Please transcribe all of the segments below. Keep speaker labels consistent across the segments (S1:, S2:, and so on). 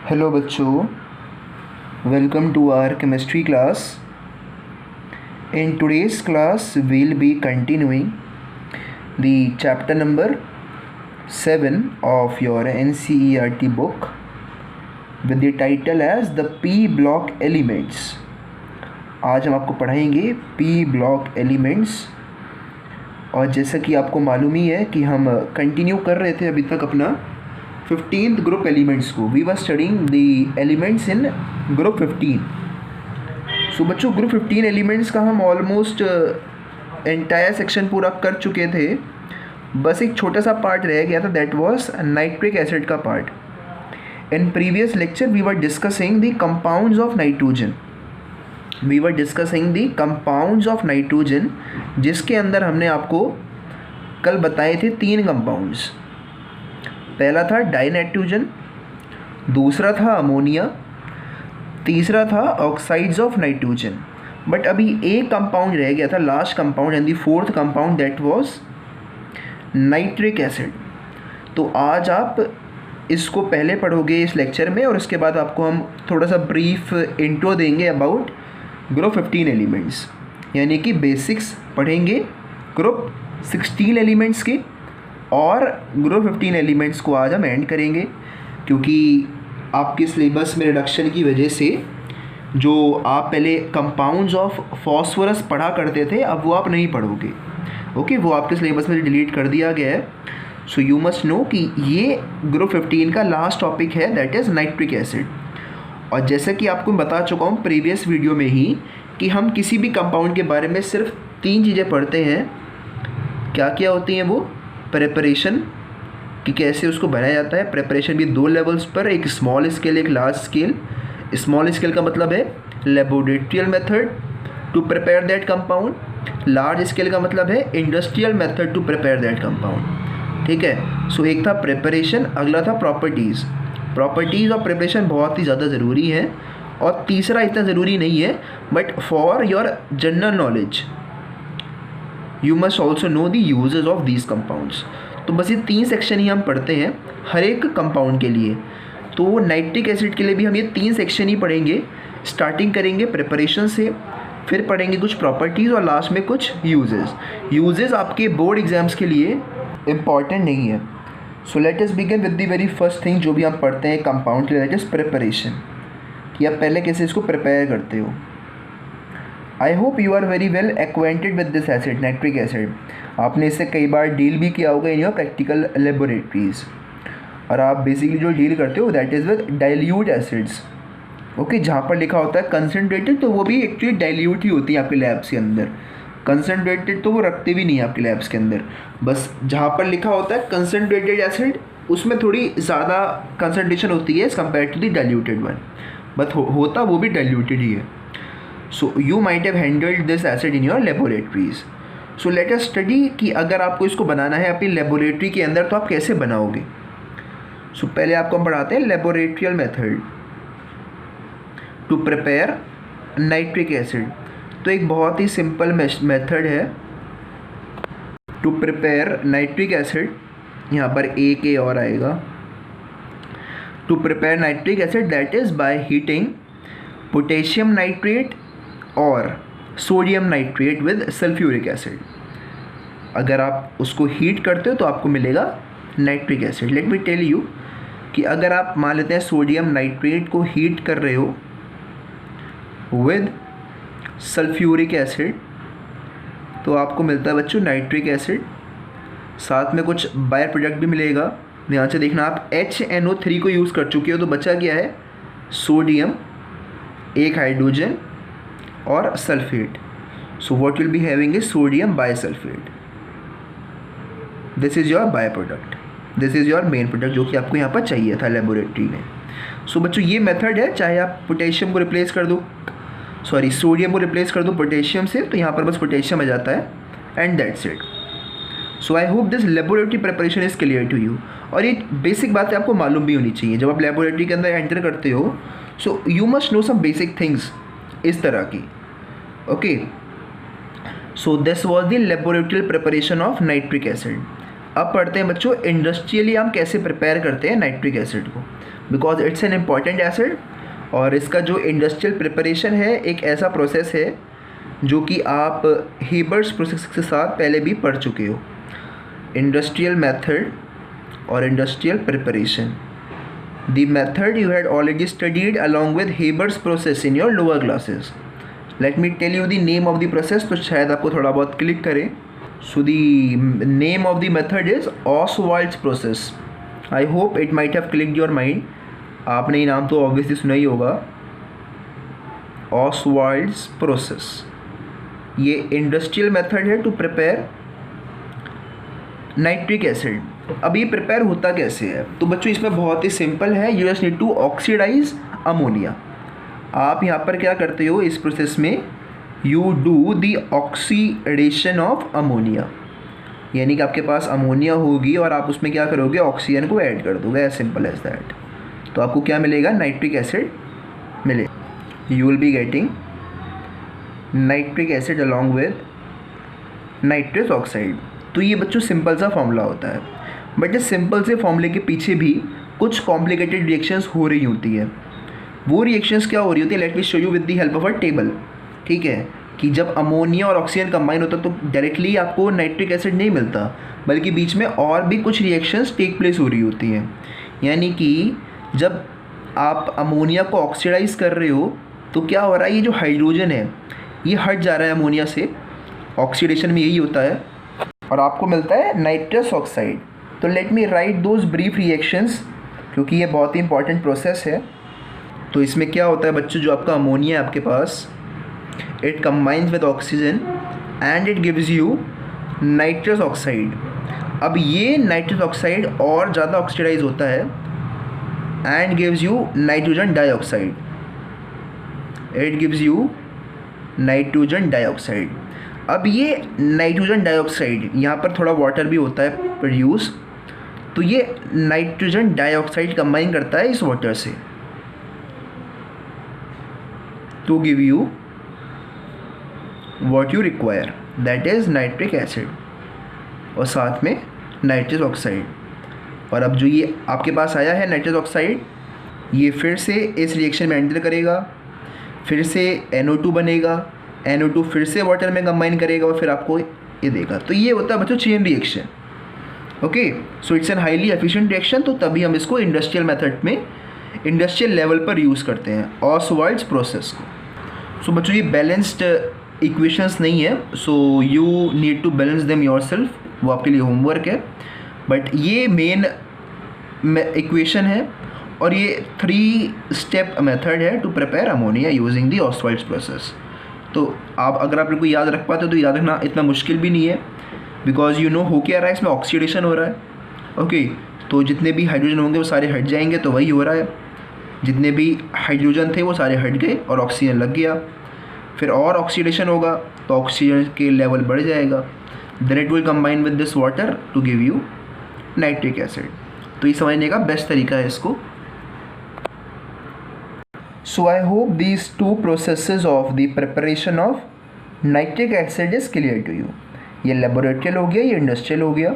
S1: Hello बच्चों, welcome to our chemistry class. In today's class, we'll be continuing the chapter number 7 of your NCERT book with the title as the P block elements. आज हम आपको पढ़ाएंगे P block elements. और जैसा कि आपको मालूम ही है कि हम कंटिन्यू कर रहे थे अभी तक अपना 15th ग्रुप एलिमेंट्स को. We were studying the elements in group 15. So बच्चों, ग्रुप 15 एलिमेंट्स का हम ऑलमोस्ट एंटायर सेक्शन पूरा कर चुके थे. बस एक छोटा सा पार्ट रह गया था, दैट वाज नाइट्रिक एसिड का part. In previous lecture we were discussing the compounds of nitrogen. जिसके अंदर हमने आपको कल बताए थे 3 कंपाउंड्स. पहला था डाइनाइट्रोजन, दूसरा था अमोनिया, तीसरा था ऑक्साइड्स ऑफ नाइट्रोजन. बट अभी एक कंपाउंड रह गया था, last compound and the fourth compound, that was nitric acid. तो आज आप इसको पहले पढ़ोगे इस लेक्चर में, और उसके बाद आपको हम थोड़ा सा ब्रीफ इंट्रो देंगे अबाउट ग्रुप 15 एलिमेंट्स, यानी कि बेसिक्स पढ़ेंगे ग्रुप 16 एलिमेंट्स के. और ग्रुप 15 एलिमेंट्स को आज हम एंड करेंगे, क्योंकि आपके सिलेबस में रिडक्शन की वजह से जो आप पहले कंपाउंड्स ऑफ फॉस्फोरस पढ़ा करते थे, अब वो आप नहीं पढ़ोगे. ओके, वो आपके सिलेबस में डिलीट कर दिया गया है. सो यू मस्ट नो कि ये ग्रुप 15 का लास्ट टॉपिक है, दैट इज़ नाइट्रिक एसिड. और जैसा कि आपको बता चुका हूँ प्रीवियस वीडियो में ही कि हम किसी भी कंपाउंड के बारे में सिर्फ 3 चीज़ें पढ़ते हैं. क्या क्या होती हैं वो? प्रिपरेशन, कि कैसे उसको बनाया जाता है. प्रिपरेशन भी 2 लेवल्स पर, एक स्मॉल स्केल, एक लार्ज स्केल. स्मॉल स्केल का मतलब है laboratorial method to prepare that compound. Large scale का मतलब है industrial method to prepare that compound. ठीक है. सो एक था प्रिपरेशन, अगला था प्रॉपर्टीज़. प्रॉपर्टीज़ और प्रिपरेशन बहुत ही ज़्यादा ज़रूरी है. और तीसरा इतना ज़रूरी नहीं है, but for your general knowledge you must also know the uses of these compounds. तो बस ये 3 सेक्शन ही हम पढ़ते हैं हर एक कंपाउंड के लिए. तो नाइट्रिक एसिड के लिए भी हम ये 3 सेक्शन ही पढ़ेंगे. स्टार्टिंग करेंगे प्रिपरेशन से, फिर पढ़ेंगे कुछ प्रॉपर्टीज़, और लास्ट में कुछ यूजेस आपके बोर्ड एग्जाम्स के लिए इम्पॉर्टेंट नहीं है. So let us begin with the very first thing जो भी हम पढ़ते हैं कंपाउंड के लिए, दैट इज़ प्रिपरेशन. कि आप पहले कैसे इसको प्रिपेयर करते हो. I hope you are very well acquainted with this acid, nitric acid. आपने इससे कई बार डील भी किया होगा इन योर प्रैक्टिकल लेबोरेटरीज. और आप बेसिकली जो डील करते हो that is with dilute acids. Okay, जहाँ पर लिखा होता है कंसनट्रेटेड, तो वो भी एक्चुअली डाइल्यूट ही होती है आपके लैब्स के अंदर. कंसनट्रेटेड तो वो रखते भी नहीं है आपके लैब्स के अंदर. बस जहाँ पर लिखा होता है कंसनट्रेटेड एसिड, उसमें थोड़ी ज़्यादा कंसनट्रेशन होती है as compare to the diluted one. But होता वो भी डाइल्यूटेड ही है. So you might have handled this acid in your laboratories. So let us study कि अगर आपको इसको बनाना है अपनी लेबोरेटरी के अंदर, तो आप कैसे बनाओगे. So पहले आपको हम पढ़ाते हैं laboratorial method to prepare nitric acid. तो एक बहुत ही सिंपल मेथड है टू प्रिपेयर नाइट्रिक एसिड. यहाँ पर एक ए और आएगा. To prepare nitric acid that is by heating potassium nitrate और sodium nitrate with sulphuric acid. अगर आप उसको हीट करते हो तो आपको मिलेगा nitric acid. Let me tell you कि अगर आप मान लेते हैं सोडियम नाइट्रेट को हीट कर रहे हो विद सल्फ्यूरिक एसिड, तो आपको मिलता है बच्चों नाइट्रिक एसिड. साथ में कुछ बाय प्रोडक्ट भी मिलेगा. ध्यान से देखना, आप HNO3 को यूज़ कर चुके हो, तो बचा क्या है? सोडियम, एक हाइड्रोजन और sulphate. So what will be having is sodium bisulphate. This is your by product, this is your main product, जो कि आपको यहाँ पर चाहिए था लेबोरेटरी में. सो बच्चों, ये मेथड है. चाहे आप पोटेशियम को रिप्लेस कर दो, सोडियम को रिप्लेस कर दो पोटेशियम से, तो यहाँ पर बस पोटेशियम आ जाता है, and that's it. So I hope this laboratory preparation is clear to you. और ये बेसिक बातें आपको मालूम भी होनी चाहिए जब आप लेबोरेटरी के अंदर एंटर करते हो. So you must know some basic things इस तरह की. Okay, so this was the laboratorial preparation of nitric acid. अब पढ़ते हैं बच्चों इंडस्ट्रियली हम कैसे प्रिपेयर करते हैं नाइट्रिक एसिड को. Because it's an important acid. और इसका जो इंडस्ट्रियल प्रिपरेशन है एक ऐसा प्रोसेस है जो कि आप हेबर्स प्रोसेस के साथ पहले भी पढ़ चुके हो। इंडस्ट्रियल मेथड और industrial preparation, the method you had already studied along with Haber's process in your lower classes. Let me tell you the name of the process, तो शायद आपको थोड़ा बहुत क्लिक करें। So the name of the method is Ostwald's process. I hope it might have clicked your mind. आपने ये नाम तो ऑब्वियसली सुना ही होगा, Ostwald's process। ये इंडस्ट्रियल मेथड है टू प्रिपेयर नाइट्रिक एसिड। अब ये प्रिपेयर होता कैसे है? तो बच्चों इसमें बहुत ही सिंपल है, you just need to oxidise ammonia. आप यहाँ पर क्या करते हो इस प्रोसेस में, you do the oxidation of ammonia, यानी कि आपके पास अमोनिया होगी और आप उसमें क्या करोगे, ऑक्सीजन को ऐड कर दोगे, एज सिंपल एज दैट। तो आपको क्या मिलेगा, नाइट्रिक एसिड मिले। You will be getting nitric acid along with nitrous oxide. तो ये बच्चों सिंपल सा फॉर्मूला होता है, बट इस सिंपल से फॉर्मूले के पीछे भी कुछ कॉम्प्लिकेटेड रिएक्शंस हो रही होती है। वो रिएक्शंस क्या हो रही होती है, let me show you with the help of a table. ठीक है, कि जब अमोनिया और ऑक्सीजन कंबाइन होता है तो डायरेक्टली आपको नाइट्रिक एसिड नहीं मिलता, बल्कि बीच में और भी कुछ रिएक्शंस टेक प्लेस हो रही होती हैं। यानी कि जब आप अमोनिया को ऑक्सीडाइज कर रहे हो तो क्या हो रहा है, ये जो हाइड्रोजन है ये हट जा रहा है अमोनिया से, ऑक्सीडेशन में यही होता है, और आपको मिलता है नाइट्रस ऑक्साइड। तो let me right those brief reactions, क्योंकि ये बहुत ही इंपॉर्टेंट प्रोसेस है। तो इसमें क्या होता है बच्चों, जो आपका अमोनिया है आपके पास, it combines with oxygen and it gives you nitrous oxide. अब ये नाइट्रस ऑक्साइड और ज़्यादा ऑक्सीडाइज होता है and gives you nitrogen dioxide, it gives you nitrogen dioxide. अब ये नाइट्रोजन डाइऑक्साइड, यहाँ पर थोड़ा वाटर भी होता है प्रोड्यूस, तो ये नाइट्रोजन डाइऑक्साइड कंबाइन करता है इस वाटर से to give you what you require, that is nitric acid और साथ में नाइट्रस ऑक्साइड। और अब जो ये आपके पास आया है नाइट्रस ऑक्साइड, ये फिर से इस रिएक्शन में एंटर करेगा, फिर से NO2 बनेगा, NO2 फिर से वाटर में कंबाइन करेगा और फिर आपको ये देगा। तो ये होता है बच्चों chain reaction. Okay, so it's an highly efficient reaction. तो तभी हम इसको इंडस्ट्रियल मेथड में इंडस्ट्रियल लेवल पर यूज़ करते हैं ऑसवाल्ड्स प्रोसेस को। सो बच्चों ये बैलेंस्ड इक्वेशंस नहीं है, so you need to balance them yourself, वो आपके लिए होमवर्क है। बट ये मेन इक्वेशन है और ये 3 स्टेप मेथड है to prepare ammonia using the Ostwald's process. तो अगर आप लोग को याद रख पाते हो तो याद रखना इतना मुश्किल भी नहीं है, बिकॉज यू नो हो क्या रहा है, इसमें ऑक्सीडेशन हो रहा है। ओके, तो जितने भी हाइड्रोजन होंगे वो सारे हट जाएंगे, तो वही हो रहा है, जितने भी हाइड्रोजन थे वो सारे हट गए और ऑक्सीजन लग गया। फिर और ऑक्सीडेशन होगा तो ऑक्सीजन के लेवल बढ़ जाएगा, then it will combine with this water to give you nitric acid. तो ये समझने का बेस्ट तरीका है इसको। So I hope these 2 processes of the preparation of nitric acid is clear to you. ये laboratorial हो गया, ये industrial हो गया।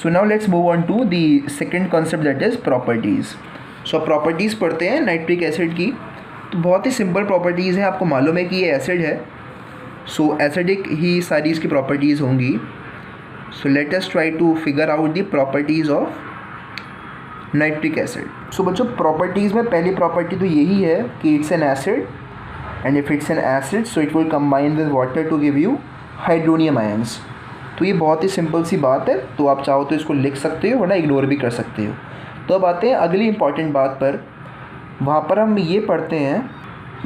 S1: So now let's move on to the second concept, that is properties. So properties पढ़ते हैं nitric acid की। तो बहुत ही simple properties हैं, आपको मालूम है कि ये acid है, so acidic ही सारी इसकी properties होंगी। So let us try to figure out the properties of nitric acid. So बच्चों प्रॉपर्टीज़ में पहली प्रॉपर्टी तो यही है कि it's an acid, and if it's an acid so it will combine with water to give you hydronium ions. तो ये बहुत ही सिंपल सी बात है, तो आप चाहो तो इसको लिख सकते हो वरना इग्नोर भी कर सकते हो। तो अब आते हैं अगली इंपॉर्टेंट बात पर, वहाँ पर हम ये पढ़ते हैं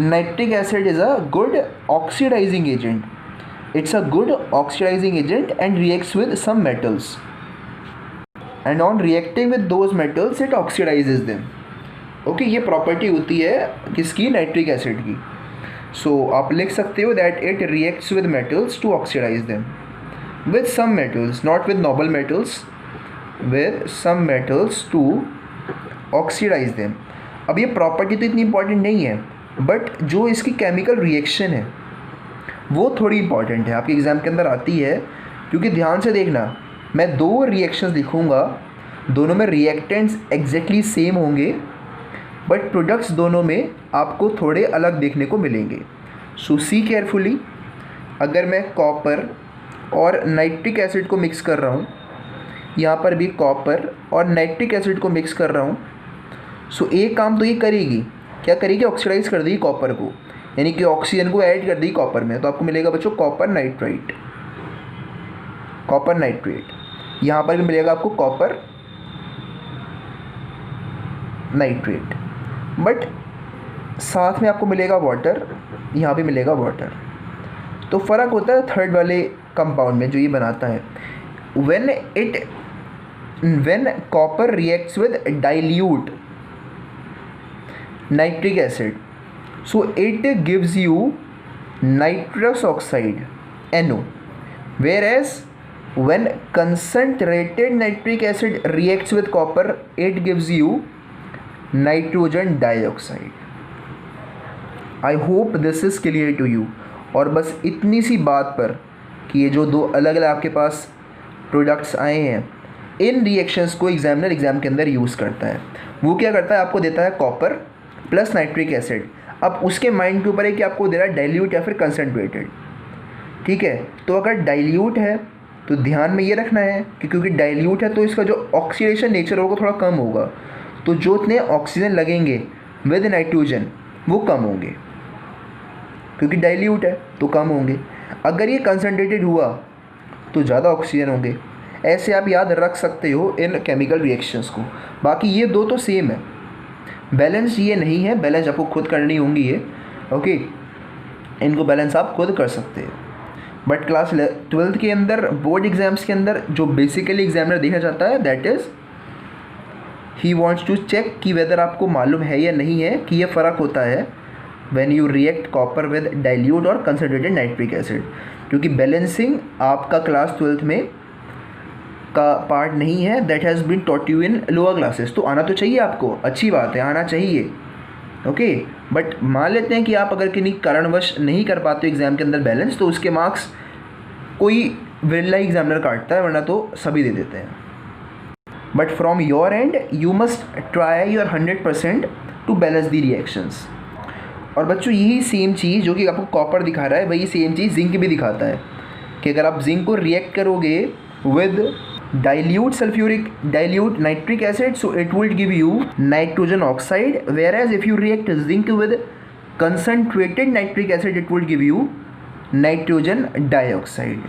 S1: nitric acid is a good oxidising agent, it's a good oxidising agent and reacts with some metals, and on reacting with those metals it oxidizes them. Okay, ये प्रॉपर्टी होती है किसकी, नाइट्रिक एसिड की। सो आप लिख सकते हो that it reacts with metals to oxidise them with some metals, not with noble metals, with some metals to oxidise them. अब ये प्रॉपर्टी तो इतनी इंपॉर्टेंट नहीं है, बट जो इसकी केमिकल रिएक्शन है वो थोड़ी इंपॉर्टेंट है, आपके एग्ज़ाम के अंदर आती है। क्योंकि ध्यान से देखना, मैं 2 रिएक्शंस लिखूँगा, दोनों में रिएक्टेंट्स एग्जैक्टली सेम होंगे, बट प्रोडक्ट्स दोनों में आपको थोड़े अलग देखने को मिलेंगे। सो सी केयरफुली, अगर मैं कॉपर और नाइट्रिक एसिड को मिक्स कर रहा हूँ, यहाँ पर भी कॉपर और नाइट्रिक एसिड को मिक्स कर रहा हूँ, सो एक काम तो ये करेगी, क्या करेगी, ऑक्सीडाइज कर देगी कॉपर को, यानी कि ऑक्सीजन को ऐड कर देगी कॉपर में। तो आपको मिलेगा बच्चों कॉपर नाइट्रेट, कॉपर नाइट्रेट। यहाँ पर भी मिलेगा आपको कॉपर नाइट्रेट, बट साथ में आपको मिलेगा वाटर, यहाँ भी मिलेगा वाटर। तो फ़र्क होता है थर्ड वाले कंपाउंड में जो ये बनाता है। when copper reacts with dilute nitric acid, so it gives you nitrous oxide NO, whereas when concentrated nitric acid reacts with copper, it gives you nitrogen dioxide. I hope this is clear to you। और बस इतनी सी बात पर कि ये जो दो अलग अलग आपके पास प्रोडक्ट्स आए हैं, इन रिएक्शंस को एग्जामिनर एग्ज़ाम के अंदर यूज़ करता है। वो क्या करता है, आपको देता है कॉपर प्लस नाइट्रिक एसिड। अब उसके माइंड के ऊपर है कि आपको दे रहा है डाइल्यूट या फिर कंसनट्रेटेड, ठीक है। तो अगर डाइल्यूट है तो ध्यान में ये रखना है कि क्योंकि डाइल्यूट है तो इसका जो ऑक्सीडेशन नेचर होगा थोड़ा कम होगा, तो जो इतने ऑक्सीजन लगेंगे विद नाइट्रोजन वो कम होंगे, क्योंकि डाइल्यूट है तो कम होंगे। अगर ये कंसनट्रेटेड हुआ तो ज़्यादा ऑक्सीजन होंगे। ऐसे आप याद रख सकते हो इन केमिकल रिएक्शंस को। बाकी ये दो तो सेम है, बैलेंस ये नहीं है, बैलेंस आपको खुद करनी होंगी ये, ओके। इनको बैलेंस आप खुद कर सकते हैं। बट क्लास 12th के अंदर बोर्ड एग्ज़ाम्स के अंदर जो बेसिकली एग्जामिनर देखा जाता है that is he wants to check कि वेदर आपको मालूम है या नहीं है कि ये फ़र्क होता है when you react copper with dilute और कंसनट्रेटेड नाइट्रिक एसिड। क्योंकि बैलेंसिंग आपका क्लास 12th में का पार्ट नहीं है, that has been taught you in lower classes. तो आना तो चाहिए आपको, अच्छी बात है, आना चाहिए, ओके। बट मान लेते हैं कि आप अगर किन्हीं कारणवश नहीं कर पाते एग्ज़ाम के अंदर बैलेंस, तो उसके मार्क्स कोई विरला एग्जामिनर काटता है, वरना तो सभी दे देते हैं। But from your end you must try your 100% to balance the reactions. और बच्चों यही सेम चीज़ जो कि आपको कॉपर दिखा रहा है, वही सेम चीज़ जिंक भी दिखाता है कि अगर आप जिंक को रिएक्ट करोगे with dilute nitric acid, so it will give you nitrogen oxide, whereas if you react zinc with concentrated nitric acid it will give you nitrogen dioxide,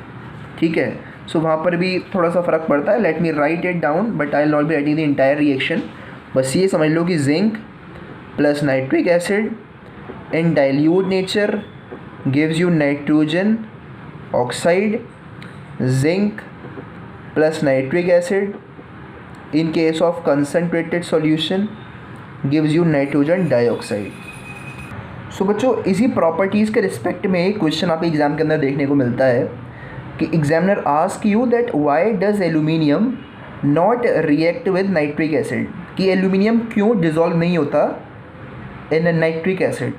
S1: ठीक है। सो वहाँ पर भी थोड़ा सा फ़र्क पड़ता है। Let me right it down, but I will not be writing the entire reaction. बस ये समझ लो कि zinc plus nitric acid in dilute nature gives you nitrogen oxide, zinc plus nitric acid in case of concentrated solution gives you nitrogen dioxide। सो बच्चों इसी properties के respect में एक question आपके एग्ज़ाम के अंदर देखने को मिलता है कि examiner ask you that why does aluminium not react with nitric acid, कि एल्यूमिनियम क्यों डिज़ोल्व नहीं होता इन नाइट्रिक एसिड।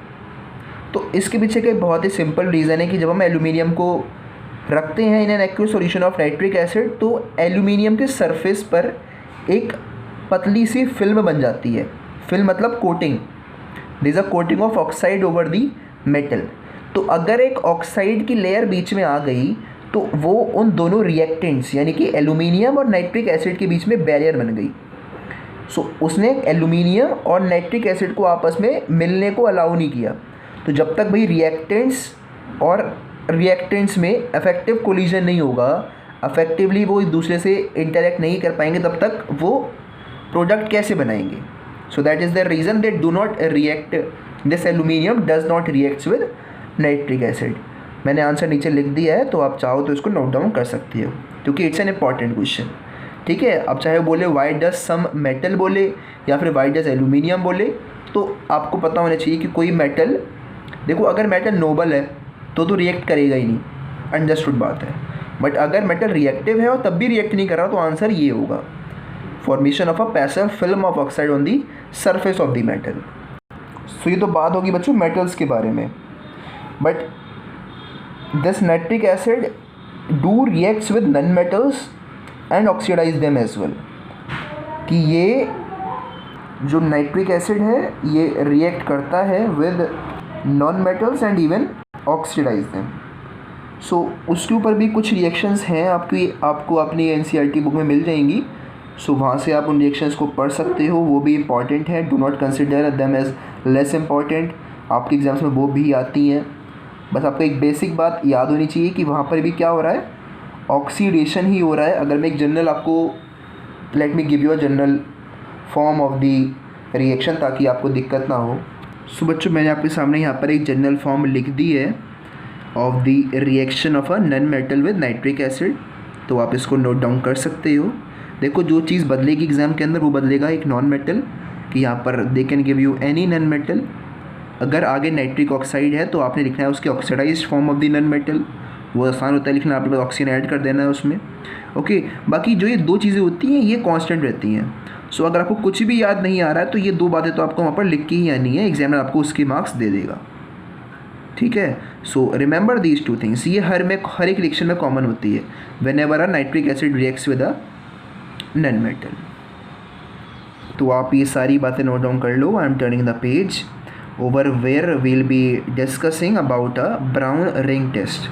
S1: तो इसके पीछे का बहुत ही सिंपल रीज़न है कि जब हम एल्यूमिनियम को रखते हैं in an aqueous solution of nitric acid, तो एल्यूमिनियम के सरफेस पर एक पतली सी फिल्म बन जाती है। फिल्म मतलब coating, this is a coating of oxide over the metal. तो अगर एक ऑक्साइड की लेयर बीच में आ गई तो वो उन दोनों रिएक्टेंट्स यानी कि एल्यूमिनियम और नाइट्रिक एसिड के बीच में बैरियर बन गई। सो उसने एल्यूमिनियम और नाइट्रिक एसिड को आपस में मिलने को अलाउ नहीं किया। तो जब तक भाई रिएक्टेंट्स में इफेक्टिव कोलिजन नहीं होगा, अफेक्टिवली वो एक दूसरे से इंटरेक्ट नहीं कर पाएंगे, तब तक वो प्रोडक्ट कैसे बनाएंगे। सो that is the reason they do not react, this aluminium does not reacts with nitric acid. मैंने आंसर नीचे लिख दिया है, तो आप चाहो तो इसको नोट डाउन कर सकती हो, क्योंकि इट्स एन इंपॉर्टेंट क्वेश्चन, ठीक है। अब चाहे बोले वाई डज सम मेटल बोले या फिर वाई डज एल्यूमिनियम बोले, तो आपको पता होना चाहिए कि कोई मेटल, देखो अगर मेटल नोबल है तो रिएक्ट करेगा ही नहीं, अंडरस्टूड बात है। बट अगर मेटल रिएक्टिव है और तब भी रिएक्ट नहीं कर रहा, तो आंसर ये होगा, formation of a passive film of oxide on the surface of the metal. So ये तो बात होगी बच्चों मेटल्स के बारे में। But this nitric acid do reacts with non metals and oxidise them as well, कि ये जो नाइट्रिक एसिड है ये रिएक्ट करता है with non metals and even oxidise them. So उसके ऊपर भी कुछ रिएक्शंस हैं आपको अपनी एनसीईआरटी बुक में मिल जाएंगी। सो वहाँ से आप उन रिएक्शंस को पढ़ सकते हो, वो भी इंपॉर्टेंट है। Do not consider them as less important, आपके एग्जाम्स में वो भी आती हैं। बस आपको एक बेसिक बात याद होनी चाहिए कि वहाँ पर भी क्या हो रहा है, ऑक्सीडेशन ही हो रहा है। अगर मैं एक जनरल आपको, let me give you a general form of the reaction ताकि आपको दिक्कत ना हो। सो बच्चों मैंने आपके सामने यहाँ पर एक जनरल फॉर्म लिख दी है of the reaction of a non metal with nitric acid, तो आप इसको नोट डाउन कर सकते हो। देखो जो चीज़ बदलेगी एग्ज़ाम के अंदर वो बदलेगा एक नॉन मेटल, कि यहाँ पर they can give you any non metal. अगर आगे नाइट्रिक ऑक्साइड है तो आपने लिखना है उसके oxidised form of the non metal, वो आसान होता है लिखना, आपके पास ऑक्सीजन ऐड कर देना है उसमें। ओके, बाकी जो ये दो चीज़ें होती हैं ये कांस्टेंट रहती हैं। सो अगर आपको कुछ भी याद नहीं आ रहा है तो ये दो बातें तो आपको वहाँ पर लिख के ही आनी है, एग्जामिनर आपको उसके मार्क्स दे देगा, ठीक है। So remember these two things, ये हर एक रिएक्शन में कॉमन होती है whenever a nitric acid reacts with a non metal. तो आप ये सारी बातें नोट डाउन कर लो। I am turning the page over where we'll be discussing about a brown ring test.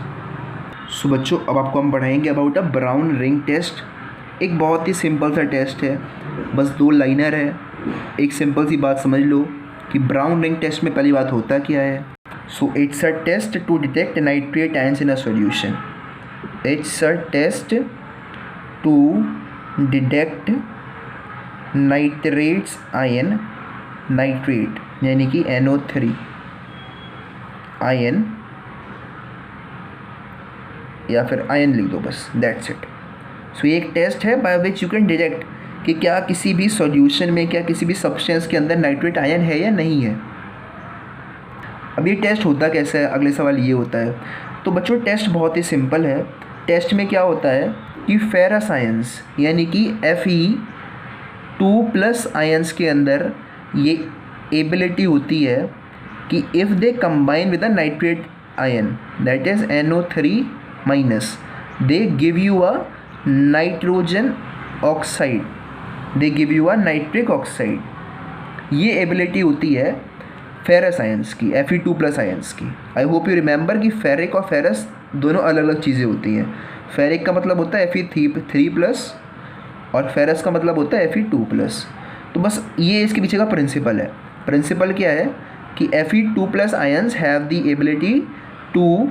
S1: So बच्चों अब आपको हम पढ़ाएंगे about a brown ring test. एक बहुत ही सिंपल सा टेस्ट है, बस 2 लाइनर है। एक सिंपल सी बात समझ लो कि ब्राउन रिंग टेस्ट में पहली बात होता क्या है। So it's a test to detect nitrate ions in a solution. It's a test to detect nitrates ion, nitrate यानी कि NO3 आयन, या फिर आयन लिख दो बस, दैट्स इट। सो ये एक टेस्ट है bye which you can detect कि क्या किसी भी सॉल्यूशन में, क्या किसी भी सब्सटेंस के अंदर नाइट्रेट आयन है या नहीं है। अब ये टेस्ट होता कैसा है, अगले सवाल ये होता है। तो बच्चों टेस्ट बहुत ही सिंपल है। टेस्ट में क्या होता है कि फेरस आयंस यानी कि Fe2+ आयंस के अंदर ये एबिलिटी होती है कि if they combine with a nitrate ion that is NO3-, they give you a nitrogen oxide, they give you a nitric oxide. ये एबिलिटी होती है फेरस आयंस की, Fe2+ आयंस की। आई होप यू रिमेंबर कि ferric और ferrous दोनों अलग अलग चीज़ें होती हैं। फेरिक का मतलब होता है Fe3+ और फेरस का मतलब होता है Fe2+। तो बस ये इसके पीछे का प्रिंसिपल है। प्रिंसिपल क्या है कि Fe2+ ions have the ability to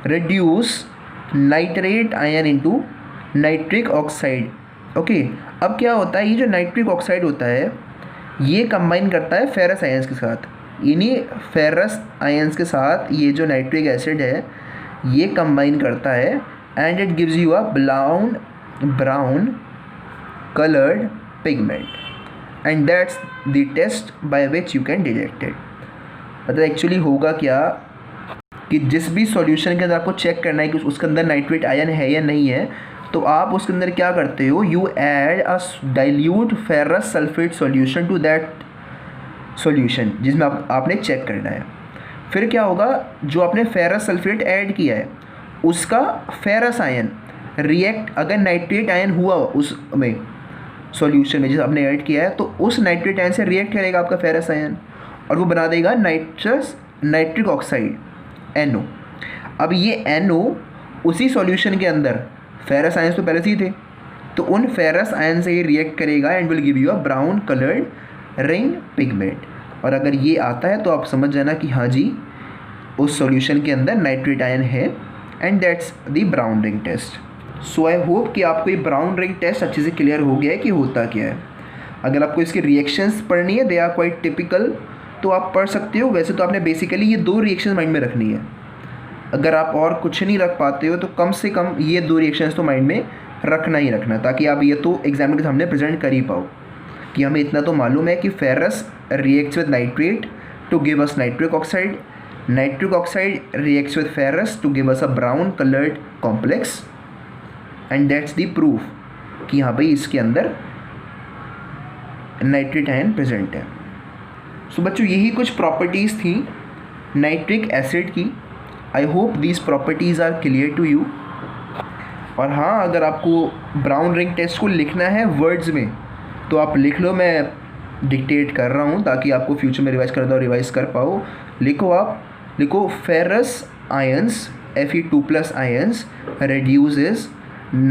S1: reduce nitrate ion into nitric oxide. Okay, अब क्या होता है, ये जो नाइट्रिक ऑक्साइड होता है ये कंबाइन करता है फेरस आयंस के साथ। इन्हीं फेरस आयंस के साथ ये जो नाइट्रिक एसिड है ये कंबाइन करता है and it gives you a brown coloured pigment and that's the test by which you can detect it. मतलब एक्चुअली होगा क्या कि जिस भी सॉल्यूशन के अंदर आपको चेक करना है कि उसके अंदर नाइट्रेट आयन है या नहीं है, तो आप उसके अंदर क्या करते हो, you add a dilute ferrous sulphate solution to that solution जिसमें आपने चेक करना है। फिर क्या होगा, जो आपने फेरस सल्फेट ऐड किया है उसका फेरस आयन रिएक्ट, अगर नाइट्रेट आयन हुआ उसमें सॉल्यूशन में जिसे आपने ऐड किया है, तो उस नाइट्रेट आयन से रिएक्ट करेगा आपका फेरस आयन और वो बना देगा नाइट्रिक ऑक्साइड NO। अब ये NO उसी सॉल्यूशन के अंदर, फेरस आयंस तो पहले से ही थे, तो उन फेरस आयन से ये रिएक्ट करेगा and will give you a brown coloured ring pigment. और अगर ये आता है तो आप समझ जाना कि हाँ जी उस सॉल्यूशन के अंदर नाइट्रेट आयन है and that's the brown ring test. So I hope कि आपको ये ब्राउन रिंग टेस्ट अच्छे से क्लियर हो गया है कि होता क्या है। अगर आपको इसके रिएक्शंस पढ़नी है, दे आर क्वाइट टिपिकल, तो आप पढ़ सकते हो। वैसे तो आपने बेसिकली ये 2 रिएक्शन माइंड में रखनी है। अगर आप और कुछ नहीं रख पाते हो तो कम से कम ये 2 रिएक्शंस तो माइंड में रखना ही रखना, ताकि आप ये तो एग्जाम के सामने प्रेजेंट कर ही पाओ कि हमें इतना तो मालूम है कि ferrous reacts with nitrate to give us nitric oxide, nitric oxide reacts with ferrous to give us a brown coloured complex and that's the proof कि हाँ भाई इसके अंदर नाइट्रेट आयन प्रेजेंट है। सो बच्चों यही कुछ प्रॉपर्टीज़ थी नाइट्रिक एसिड की। I hope these properties are clear to you. और हाँ, अगर आपको ब्राउन रिंग टेस्ट को लिखना है वर्ड्स में तो आप लिख लो, मैं डिक्टेट कर रहा हूँ ताकि आपको फ्यूचर में रिवाइज कर पाओ। लिखो ferrous ions Fe2+ ions reduces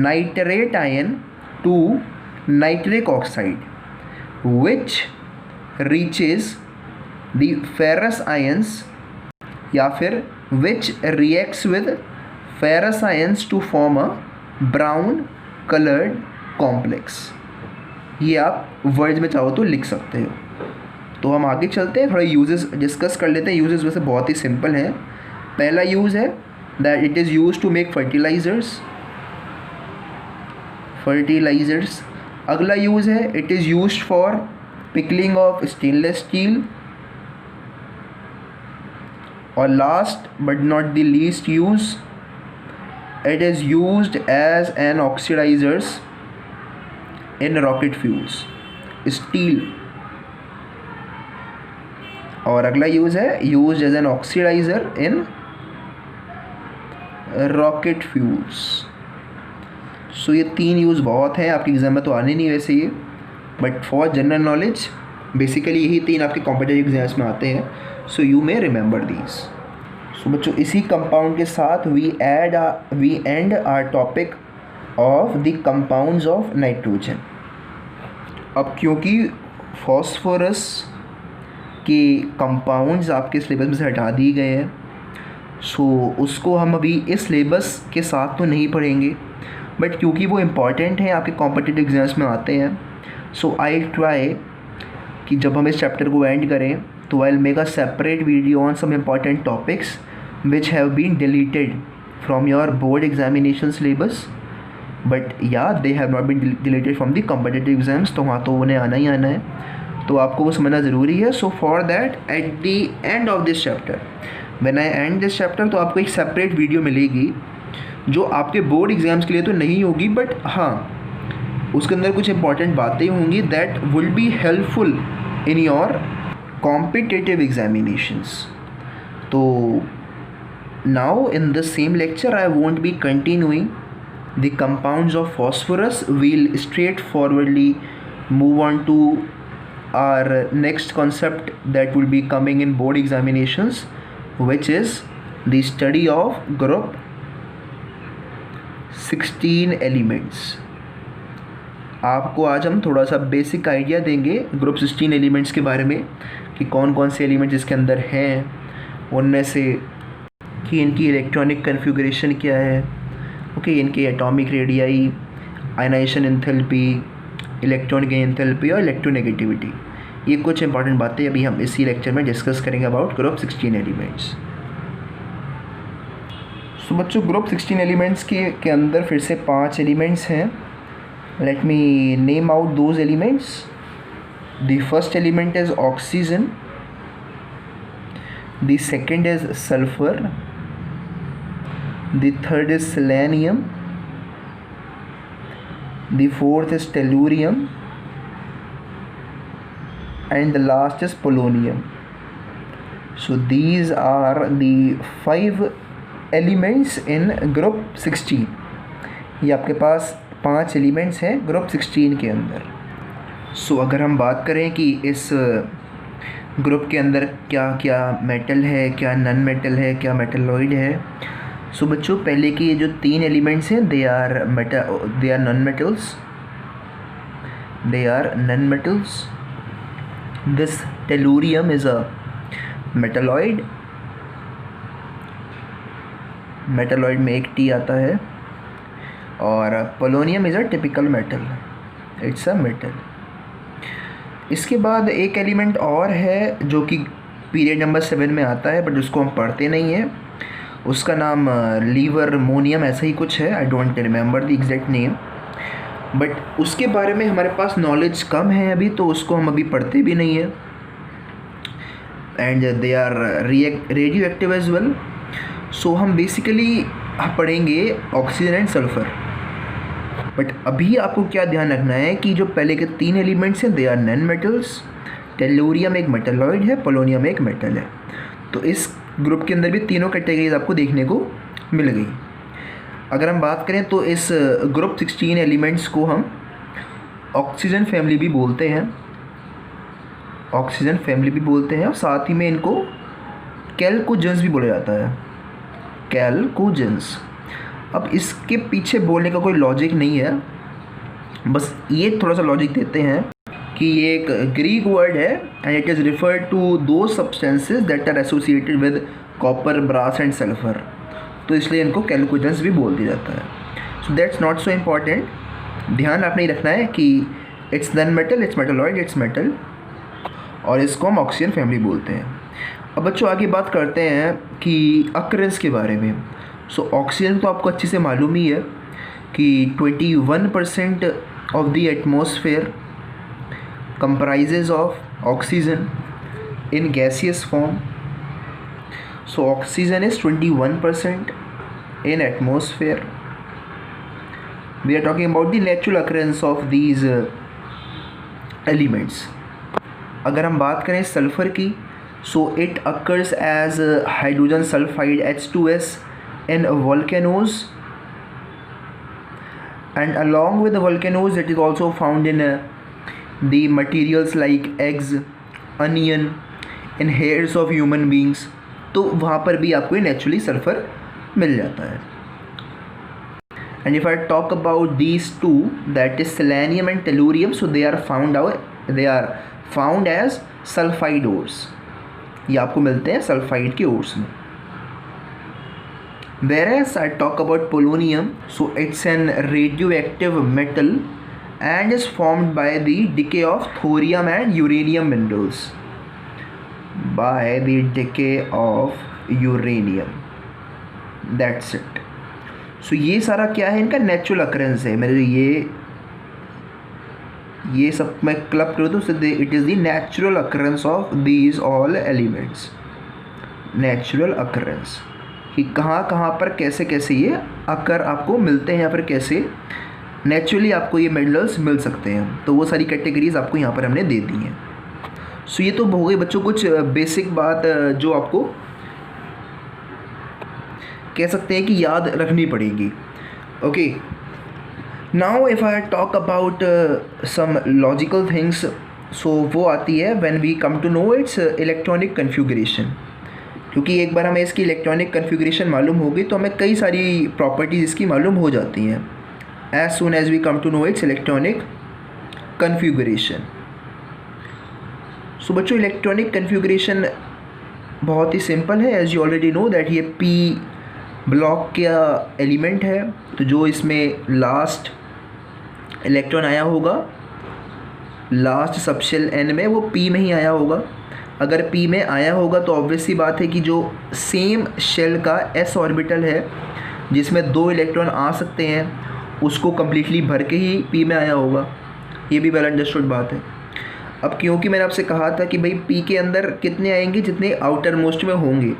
S1: nitrate ion to nitric oxide which reaches the ferrous ions या फिर which reacts with ferrous ions to form a brown colored complex। ये आप वर्ड्स में चाहो तो लिख सकते हो। तो हम आगे चलते हैं, थोड़ा यूजेस डिस्कस कर लेते हैं। यूजेस वैसे बहुत ही सिंपल हैं। पहला यूज़ है that it is use to make fertilisers. अगला यूज़ है it is used for pickling of stainless steel. और last but not the least use, it is used as an oxidisers in rocket fuels, steel. और अगला use है used as an oxidiser in rocket fuels. So ये 3 use बहुत हैं, आपके exam में तो आने नहीं वैसे ये, but for general knowledge basically यही 3 आपके कॉम्पिटिटिव एग्जाम्स में आते हैं। So you may remember these. So बच्चों इसी कंपाउंड के साथ we end our topic of the compounds of nitrogen. अब क्योंकि फॉस्फोरस के कंपाउंड्स आपके सिलेबस में से हटा दिए गए हैं, सो उसको हम अभी इस सिलेबस के साथ तो नहीं पढ़ेंगे, बट क्योंकि वो इम्पॉर्टेंट हैं आपके कॉम्पिटिटिव एग्जाम्स में आते हैं, सो आई ट्राई कि जब हम इस चैप्टर को एंड करें तो I will make a separate video on some important topics which have been deleted from your board examination syllabus, but yeah they have not been deleted from the competitive exams. तो वहाँ तो उन्हें आना ही आना है, तो आपको वो समझना ज़रूरी है। So for that at the end of this chapter, when I and this chapter, तो आपको एक सेपरेट वीडियो मिलेगी जो आपके बोर्ड एग्ज़ाम्स के लिए तो नहीं होगी, बट हाँ उसके अंदर कुछ इंपॉर्टेंट बातें होंगी that will be helpful in your competitive examinations. तो now in the same lecture I won't be continuing the compounds of phosphorus। we'll straightforwardly move on to our next concept that will be coming in board examinations, which is the study of group 16 elements। आपको आज हम थोड़ा सा basic idea देंगे group 16 elements के बारे में कि कौन कौन से एलिमेंट्स इसके अंदर हैं, उनमें से कि इनकी इलेक्ट्रॉनिक कन्फिगरेशन क्या है, ओके, इनके atomic radii, ionisation enthalpy, electron gain enthalpy और इलेक्ट्रोनेगेटिविटी। ये कुछ इंपॉर्टेंट बातें अभी हम इसी लेक्चर में डिस्कस करेंगे अबाउट ग्रुप 16 एलिमेंट्स। सो बच्चों ग्रुप 16 एलिमेंट्स के अंदर फिर से 5 एलिमेंट्स हैं। Let me name out those elements. The first element is oxygen, the second is sulphur, the third is selenium, the fourth is tellurium, and the last is polonium. So these are the 5 elements in group 16। ये आपके पास 5 elements हैं group 16 के अंदर। सो अगर हम बात करें कि इस ग्रुप के अंदर क्या क्या मेटल है, क्या नॉन मेटल है, क्या मेटलॉइड है। सो बच्चों पहले की ये जो 3 एलिमेंट्स हैं they are non metals. This tellurium is a metalloid में एक T आता है, और polonium is a typical metal, it's a metal। इसके बाद एक एलिमेंट और है जो कि पीरियड नंबर 7 में आता है, बट उसको हम पढ़ते नहीं हैं। उसका नाम लीवरमोनियम ऐसा ही कुछ है, I don't remember the exact name, but उसके बारे में हमारे पास नॉलेज कम है अभी, तो उसको हम अभी पढ़ते भी नहीं हैं। And they are radio active as well. So हम बेसिकली पढ़ेंगे ऑक्सीजन एंड सल्फर। बट अभी आपको क्या ध्यान रखना है कि जो पहले के 3 एलिमेंट्स हैं they are non metals. Tellurium एक मेटलॉइड है, पोलोनियम एक मेटल है। तो इस ग्रुप के अंदर भी तीनों कैटेगरीज आपको देखने को मिल गई। अगर हम बात करें तो इस ग्रुप 16 एलिमेंट्स को हम ऑक्सीजन फैमिली भी बोलते हैं। ऑक्सीजन फैमिली भी बोलते हैं, और साथ ही में इनको कैल्कोजेंस भी बोला जाता है, कैल्कोजेंस। अब इसके पीछे बोलने का कोई लॉजिक नहीं है, बस ये थोड़ा सा लॉजिक देते हैं कि ये एक ग्रीक वर्ड है and it is referred to दो substances that are associated with copper, brass and sulphur, तो इसलिए इनको कैल्कोजेंस भी बोल दिया जाता है। So that's not so important, ध्यान आपने रखना है कि it's non metal, it's metalloid, it's metal, और इसको हम ऑक्सीजन फैमिली बोलते हैं। अब बच्चों आगे बात करते हैं कि अकरेंस के बारे में। सो ऑक्सीजन तो आपको अच्छे से मालूम ही है कि 21% of the atmosphere comprises of oxygen in gaseous form. So oxygen is 21% in atmosphere. We are talking about the natural occurrence of these elements. अगर हम बात करें सल्फर की, so it occurs as hydrogen sulfide H2S in volcanoes, and along with the volcanoes it is also found in the materials like eggs, onion, and hairs of human beings, तो वहाँ पर भी आपको नेचुरली सल्फ़र मिल जाता है। And if I talk about these two, that is selenium and tellurium, so they are found as sulphide ores, ये आपको मिलते हैं सल्फाइड के ओर्स में। Whereas I talk about polonium, so it's an radioactive metal and is formed by the decay of thorium and uranium minerals. By the decay of uranium. That's it. So ये सारा क्या है, इनका natural occurrence है। मेरे ये सब मैं क्लब करूँ तो it is the natural occurrence of these all elements. Natural occurrence कि कहाँ कहाँ पर कैसे कैसे ये अकर आपको मिलते हैं या फिर कैसे नेचुरली आपको ये मिनरल्स मिल सकते हैं, तो वो सारी कैटेगरीज आपको यहाँ पर हमने दे दी हैं। सो ये तो हो गई बच्चों कुछ बेसिक बात जो आपको कह सकते हैं कि याद रखनी पड़ेगी। Okay, now if I talk about some logical things, so वो आती है when we come to know its electronic configuration, क्योंकि एक बार हमें इसकी इलेक्ट्रॉनिक कन्फिगरेशन मालूम होगी तो हमें कई सारी प्रॉपर्टीज़ इसकी मालूम हो जाती हैं as soon as we come to know its electronic configuration. So बच्चों इलेक्ट्रॉनिक कन्फिगरेशन बहुत ही सिंपल है, as you already know that ये पी ब्लॉक का एलिमेंट है, तो जो इसमें लास्ट इलेक्ट्रॉन आया होगा लास्ट सबशेल एन में वो पी में ही आया होगा। अगर पी में आया होगा तो ऑब्वियस सी बात है कि जो सेम शेल का एस ऑर्बिटल है जिसमें 2 इलेक्ट्रॉन आ सकते हैं उसको कम्प्लीटली भर के ही पी में आया होगा, ये भी वेल अंडरस्टूड बात है। अब क्योंकि मैंने आपसे कहा था कि भाई पी के अंदर कितने आएंगे जितने आउटर मोस्ट में होंगे,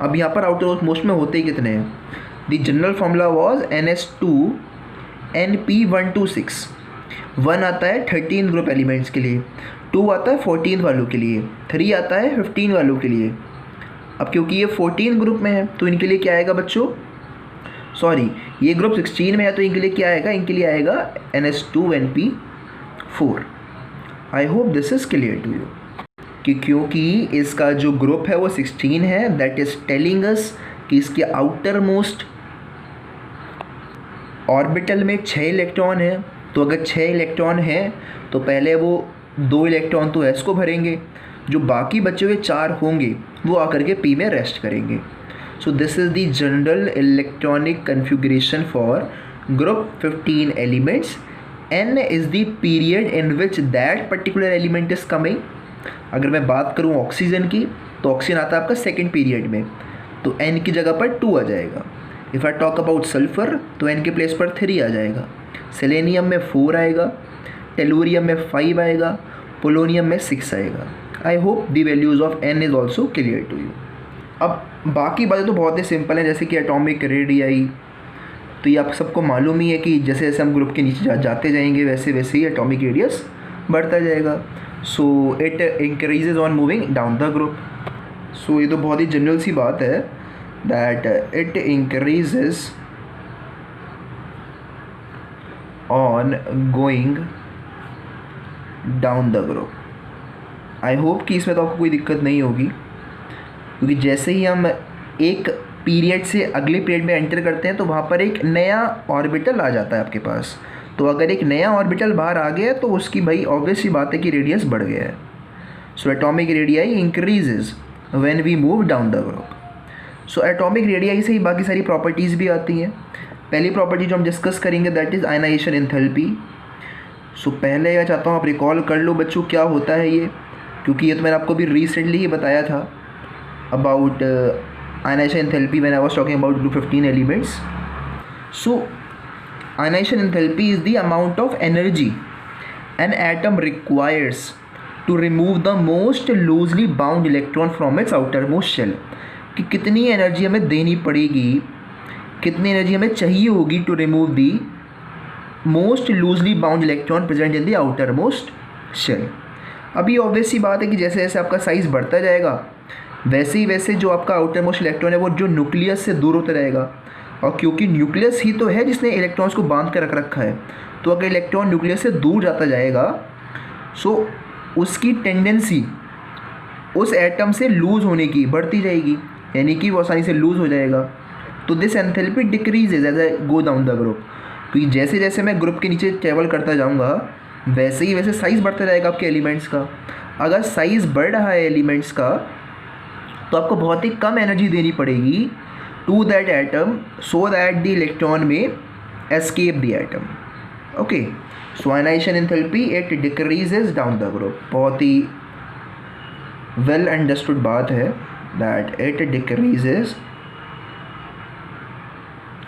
S1: अब यहाँ पर आउटर मोस्ट में होते ही कितने हैं। The general formula was NS2NP126। 1 आता है 13 ग्रुप एलिमेंट्स के लिए, 2 आता है 14 वालों के लिए, 3 आता है 15 वालों के लिए। अब क्योंकि ये 14 ग्रुप में है तो इनके लिए क्या आएगा बच्चों, सॉरी ये ग्रुप 16 में है तो इनके लिए क्या आएगा, इनके लिए आएगा NS2NP4। I hope this is clear to you कि क्योंकि इसका जो ग्रुप है वो 16 है, दैट इज़ टेलिंग अस कि इसके आउटर मोस्ट ऑर्बिटल में 6 इलेक्ट्रॉन है। तो अगर 6 इलेक्ट्रॉन हैं तो पहले वो 2 इलेक्ट्रॉन तो एस को भरेंगे, जो बाकी बचे हुए 4 होंगे वो आकर के पी में रेस्ट करेंगे। So this is the general electronic configuration for group 15 elements. N is the period in which that particular element is coming. अगर मैं बात करूँ ऑक्सीजन की तो ऑक्सीजन आता है आपका सेकेंड पीरियड में, तो N की जगह पर 2 आ जाएगा। If I talk about sulphur तो N के प्लेस पर 3 आ जाएगा, सेलेनियम में 4 आएगा, टेलूरियम में 5 आएगा, पोलोनियम में 6 आएगा। I hope the values of N is also clear to you. अब बाकी बातें तो बहुत ही सिंपल हैं, जैसे कि एटॉमिक रेडियाई, तो ये आप सबको मालूम ही है कि जैसे जैसे हम ग्रुप के नीचे जाते जाएंगे वैसे वैसे ही एटॉमिक रेडियस बढ़ता जाएगा। So it increases on moving down the group. So ये तो बहुत ही जनरल सी बात है that it increases on going down the group. I hope कि इसमें तो आपको कोई दिक्कत नहीं होगी, क्योंकि जैसे ही हम एक पीरियड से अगले पीरियड में एंटर करते हैं तो वहाँ पर एक नया ऑर्बिटल आ जाता है आपके पास। तो अगर एक नया ऑर्बिटल बाहर आ गया तो उसकी भाई ऑब्वियस सी बात है कि रेडियस बढ़ गया है। So atomic radii increases when we move down the group. So atomic radii से ही बाकी सारी प्रॉपर्टीज़ भी आती हैं। पहली प्रॉपर्टी जो हम डिस्कस करेंगे दैट इज़ आयनाइजेशन एंथैल्पी। सो पहले मैं चाहता हूँ आप रिकॉल कर लो बच्चों क्या होता है ये, क्योंकि ये तो मैंने आपको भी रिसेंटली ही बताया था about ionization enthalpy when I was talking about group 15 elements. So ionization enthalpy is the amount of energy an atom requires to remove the most loosely bound electron from its outermost shell. कि कितनी energy हमें देनी पड़ेगी, कितनी energy हमें चाहिए होगी to remove the most loosely bound electron present in the outermost shell. अभी ऑब्वियस सी बात है कि जैसे जैसे आपका साइज़ बढ़ता जाएगा वैसे ही वैसे जो आपका आउटर मोस्ट इलेक्ट्रॉन है वो जो न्यूक्लियस से दूर होता रहेगा, और क्योंकि न्यूक्लियस ही तो है जिसने इलेक्ट्रॉन्स को बांध कर रख रखा है, तो अगर इलेक्ट्रॉन न्यूक्लियस से दूर जाता जाएगा सो उसकी टेंडेंसी उस एटम से लूज़ होने की बढ़ती जाएगी, यानी कि वो आसानी से लूज़ हो जाएगा। तो this enthalpy decreases as I go down the group. क्योंकि जैसे जैसे मैं ग्रुप के नीचे ट्रेवल करता जाऊँगा वैसे ही वैसे साइज़ बढ़ता जाएगा आपके एलिमेंट्स का। अगर साइज़ बढ़ रहा है एलिमेंट्स का तो आपको बहुत ही कम एनर्जी देनी पड़ेगी to that atom so that the electron may escape the atom. Okay, so ionisation enthalpy it decreases down the group. बहुत ही वेल अंडरस्टूड बात है that it decreases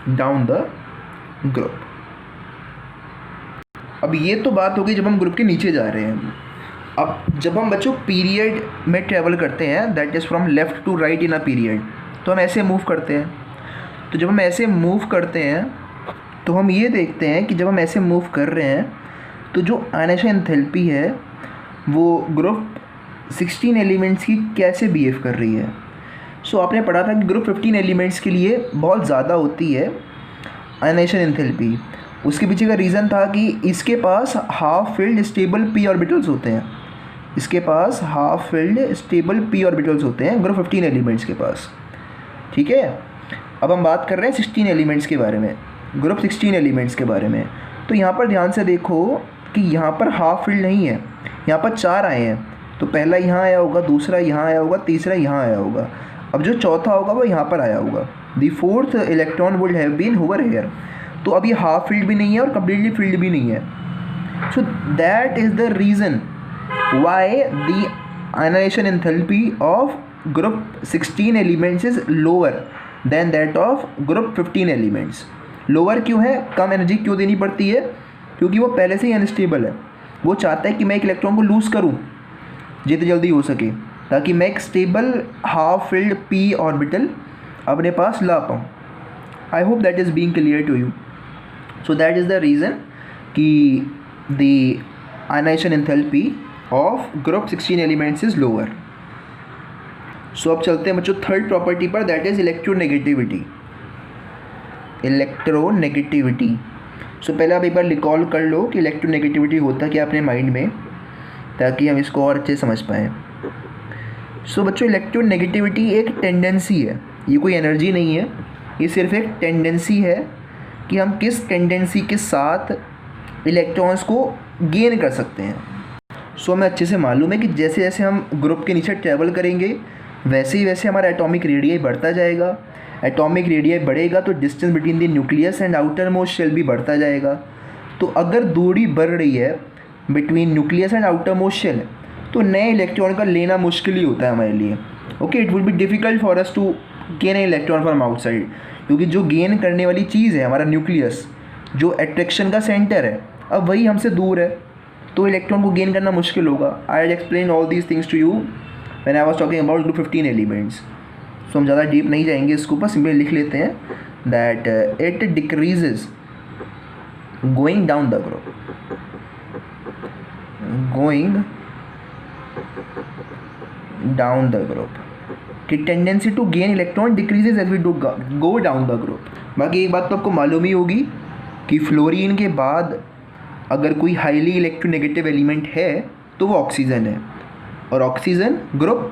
S1: down the group. अब ये तो बात होगी जब हम ग्रुप के नीचे जा रहे हैं। अब जब हम बच्चों पीरियड में ट्रेवल करते हैं that is from left to right in a period, तो हम ऐसे मूव करते हैं। तो जब हम ऐसे मूव करते हैं तो हम ये देखते हैं कि जब हम ऐसे मूव कर रहे हैं तो जो आयनाइजेशन एंथैल्पी है वो ग्रुप 16 एलिमेंट्स की कैसे बिहेव कर रही है। सो आपने पढ़ा था कि ग्रुप 15 एलिमेंट्स के लिए बहुत ज़्यादा होती है आयनाइजेशन एंथैल्पी। उसके पीछे का रीज़न था कि इसके पास half filled stable p orbitals होते हैं। इसके पास half filled stable p orbitals होते हैं ग्रुप 15 एलिमेंट्स के पास। ठीक है, अब हम बात कर रहे हैं 16 एलिमेंट्स के बारे में, ग्रुप 16 एलिमेंट्स के बारे में। तो यहाँ पर ध्यान से देखो कि यहाँ पर हाफ फील्ड नहीं है, यहाँ पर 4 आए हैं। तो पहला यहाँ आया होगा, दूसरा यहाँ आया होगा, तीसरा यहाँ आया होगा। अब जो चौथा होगा वो यहाँ पर आया होगा। The fourth electron would have been over here. तो अब ये हाफ फील्ड भी नहीं है और कम्प्लीटली फील्ड भी नहीं है। So that is the reason why the ionisation enthalpy of group 16 elements is lower than that of group 15 elements. Lower क्यों है, कम एनर्जी क्यों देनी पड़ती है? क्योंकि वो पहले से ही अनस्टेबल है। वो चाहता है कि मैं एक इलेक्ट्रॉन को लूज़ करूँ जितनी जल्दी हो सके, ताकि मैं एक stable half filled p orbital अपने पास ला पाऊँ। I hope that is being clear to you. So that is the reason कि the ionisation enthalpy of group 16 elements is lower. So अब चलते हैं बच्चों थर्ड प्रॉपर्टी पर, that is electronegativity. Electronegativity. So पहले आप एक बार रिकॉल कर लो कि इलेक्ट्रोनेगेटिविटी होता क्या अपने माइंड में, ताकि हम इसको और अच्छे से समझ पाएँ। सो बच्चों इलेक्ट्रोनेगेटिविटी एक टेंडेंसी है, ये कोई एनर्जी नहीं है, ये सिर्फ एक टेंडेंसी है कि हम किस टेंडेंसी के साथ इलेक्ट्रॉन्स को गेन कर सकते हैं। सो हमें अच्छे से मालूम है कि जैसे जैसे हम ग्रुप के नीचे ट्रैवल करेंगे वैसे ही वैसे हमारा एटॉमिक रेडियाई बढ़ता जाएगा। एटॉमिक रेडियाई बढ़ेगा तो distance between the nucleus and outermost shell भी बढ़ता जाएगा। तो अगर दूरी बढ़ रही है between nucleus and outermost shell तो नए इलेक्ट्रॉन का लेना मुश्किल ही होता है हमारे लिए। Okay, it will be difficult for us to gain a electron from outside, क्योंकि जो गेन करने वाली चीज़ है हमारा न्यूक्लियस, जो अट्रैक्शन का सेंटर है, अब वही हमसे दूर है, तो इलेक्ट्रॉन को गेन करना मुश्किल होगा। I will explain all these things to you when I was talking about group 15 elements. So हम ज़्यादा डीप नहीं जाएंगे इसके ऊपर, सिंपली लिख लेते हैं that it decreases going down the group, going down the group कि tendency to gain electron decreases as we do go down the group. बाकी एक बात तो आपको मालूम ही होगी कि फ्लोरीन के बाद अगर कोई हाईली इलेक्ट्रोनेगेटिव एलिमेंट है तो वो ऑक्सीजन है। और ऑक्सीजन ग्रुप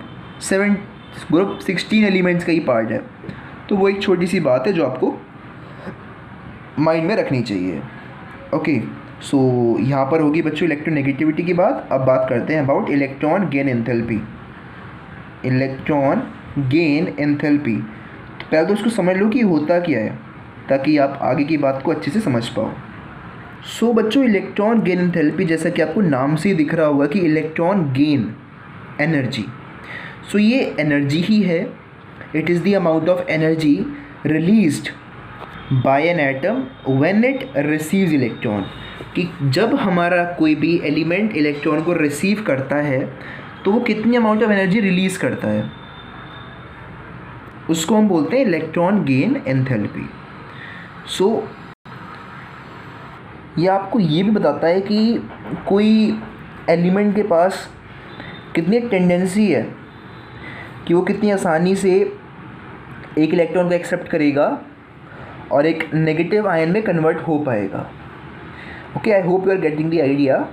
S1: 16 एलिमेंट्स का ही पार्ट है। तो वो एक छोटी सी बात है जो आपको माइंड में रखनी चाहिए। ओके, सो यहाँ पर होगी बच्चों इलेक्ट्रोनेगेटिविटी की बात। अब बात करते हैं about electron gain enthalpy. Electron gain enthalpy, तो पहले तो उसको समझ लो कि होता क्या है, ताकि आप आगे की बात को अच्छे से समझ पाओ। सो बच्चों इलेक्ट्रॉन गेन एंथैल्पी, जैसा कि आपको नाम से ही दिख रहा होगा कि इलेक्ट्रॉन गेन एनर्जी, सो ये एनर्जी ही है। It is the amount of energy released by an atom when it receives electron, कि जब हमारा कोई भी एलिमेंट इलेक्ट्रॉन को रिसीव करता है तो वो कितनी अमाउंट ऑफ एनर्जी रिलीज़ करता है, उसको हम बोलते हैं इलेक्ट्रॉन गेन एंथैल्पी। सो ये आपको ये भी बताता है कि कोई एलिमेंट के पास कितनी टेंडेंसी है कि वो कितनी आसानी से एक इलेक्ट्रॉन को एक्सेप्ट करेगा और एक नेगेटिव आयन में कन्वर्ट हो पाएगा। Okay, I hope you are getting the idea.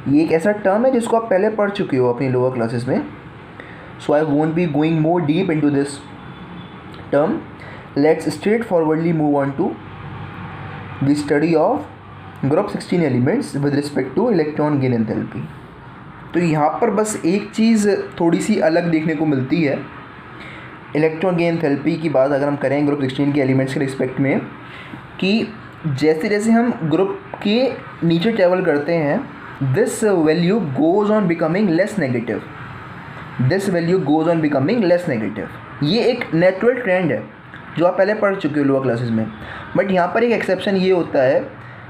S1: ये एक ऐसा टर्म है जिसको आप पहले पढ़ चुके हो अपनी लोअर क्लासेस में, so I won't be going more deep into this term. Let's straightforwardly move on to the study of group 16 elements with respect to electron gain enthalpy. तो यहाँ पर बस एक चीज़ थोड़ी सी अलग देखने को मिलती है इलेक्ट्रॉन गेन एंथैल्पी की बात अगर हम करें ग्रुप 16 के एलिमेंट्स के रिस्पेक्ट में, कि जैसे जैसे हम ग्रुप के नीचे ट्रैवल करते हैं, this value goes on becoming less negative, this value goes on becoming less negative. ये एक नेचुरल ट्रेंड है जो आप पहले पढ़ चुके हो लोअर क्लासेस में। बट यहाँ पर एक एक्सेप्शन ये होता है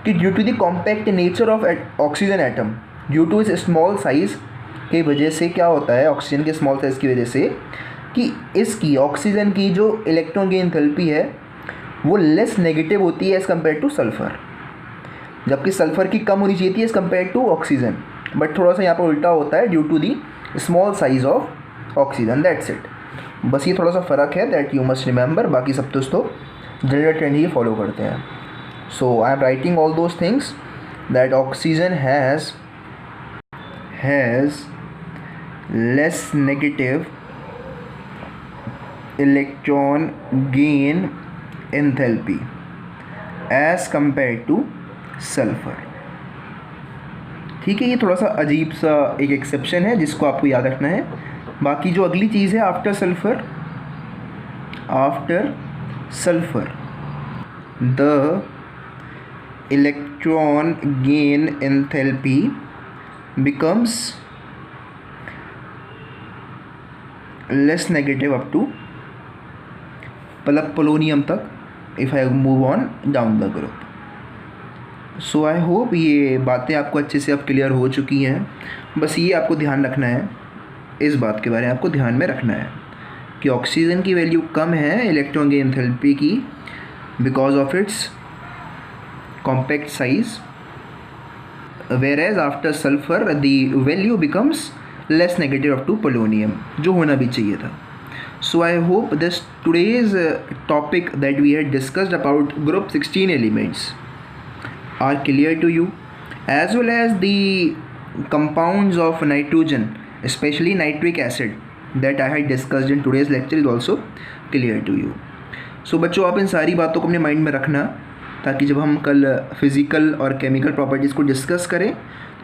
S1: कि due to the compact nature of oxygen atom, due to इस स्मॉल साइज़ की वजह से क्या होता है, ऑक्सीजन के स्मॉल साइज़ की वजह से, कि इसकी ऑक्सीजन की जो इलेक्ट्रॉन गेन एंथैल्पी है वो लेस नेगेटिव होती है एज़ कम्पेयर टू सल्फ़र, जबकि सल्फ़र की कम होनी चाहिए थी as compare to oxygen. But थोड़ा सा यहाँ पर उल्टा होता है due to the small size of oxygen, that's it. बस ये थोड़ा सा फ़र्क है, दैट यू मस्ट रिमेंबर। बाकी सब तो जनरल ट्रेंड ही फॉलो करते हैं। So I am writing all those things that oxygen has less negative electron gain enthalpy as compare to sulphur. ठीक है, ये थोड़ा सा अजीब सा एक एक्सेप्शन है जिसको आपको याद रखना है। बाकी जो अगली चीज़ है after sulphur the electron gain enthalpy becomes less negative up to polonium तक, if I move on down the group. So I hope ये बातें आपको अच्छे से अब क्लियर हो चुकी हैं। बस ये आपको ध्यान रखना है, इस बात के बारे में आपको ध्यान में रखना है कि ऑक्सीजन की वैल्यू कम है इलेक्ट्रॉन गेन एंथैल्पी की because of its compact size, whereas after sulphur the value becomes less negative up to polonium, जो होना भी चाहिए था। So I hope this today's topic that we had discussed about group 16 elements are clear to you, as well as the compounds of nitrogen, especially nitric acid, that I had discussed in today's lecture is also clear to you. So बच्चों आप इन सारी बातों को अपने mind में रखना, ताकि जब हम कल फिज़िकल और केमिकल प्रॉपर्टीज़ को डिस्कस करें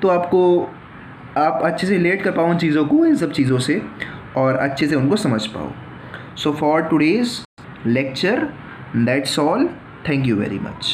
S1: तो आप अच्छे से रिलेट कर पाओ उन चीज़ों को, इन सब चीज़ों से, और अच्छे से उनको समझ पाओ। So for today's lecture, that's all. Thank you very much.